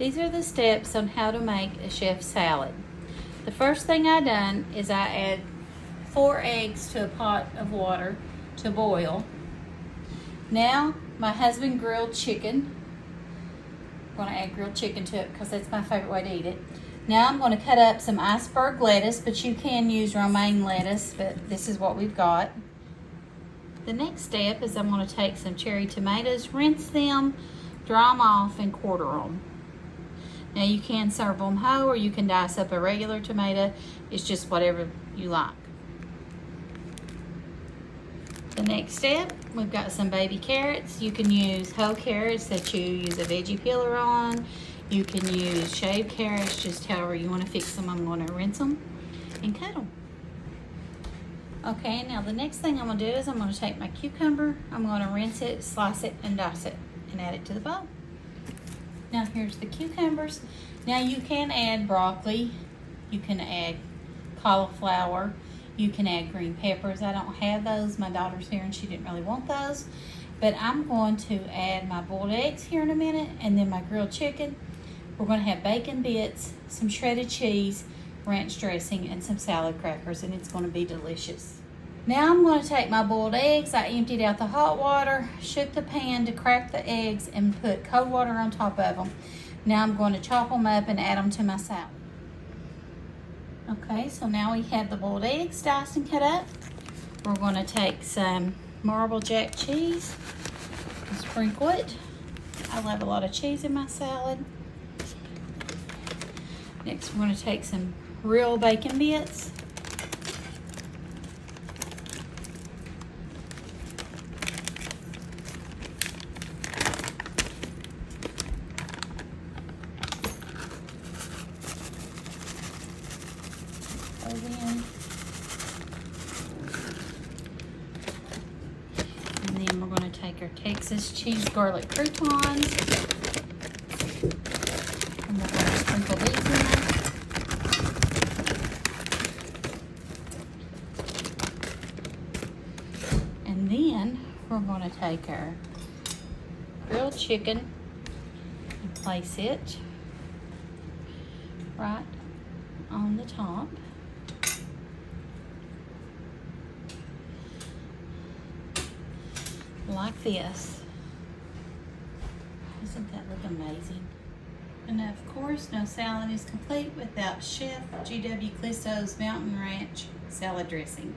These are the steps on how to make a chef salad. The first thing I done is I add 4 eggs to a pot of water to boil. Now my husband grilled chicken. I'm going to add grilled chicken to it because that's my favorite way to eat it. Now I'm going to cut up some iceberg lettuce, but you can use romaine lettuce, but this is what we've got. The next step is I'm going to take some cherry tomatoes, rinse them, dry them off, and quarter them. Now you can serve them whole or you can dice up a regular tomato. It's just whatever you like. The next step, we've got some baby carrots. You can use whole carrots that you use a veggie peeler on. You can use shaved carrots, just however you want to fix them. I'm going to rinse them and cut them. Okay, now the next thing I'm going to do is I'm going to take my cucumber. I'm going to rinse it, slice it, and dice it, and add it to the bowl. Now here's the cucumbers. Now you can add broccoli. You can add cauliflower. You can add green peppers. I don't have those. My daughter's here and she didn't really want those. But I'm going to add my boiled eggs here in a minute, and then my grilled chicken. We're going to have bacon bits, some shredded cheese, ranch dressing, and some salad crackers, and it's going to be delicious. Now I'm going to take my boiled eggs. I emptied out the hot water, shook the pan to crack the eggs, and put cold water on top of them. Now I'm going to chop them up and add them to my salad. Okay, so now we have the boiled eggs diced and cut up. We're going to take some marble jack cheese and sprinkle it. I love a lot of cheese in my salad. Next, we're going to take some real bacon bits. Those in. And then we're going to take our Texas cheese garlic croutons. And we're going to sprinkle these in. And then we're going to take our grilled chicken and place it right on the top. Like this. Doesn't that look amazing? And of course, no salad is complete without Chef G.W. Clisso's Mountain Ranch salad dressing.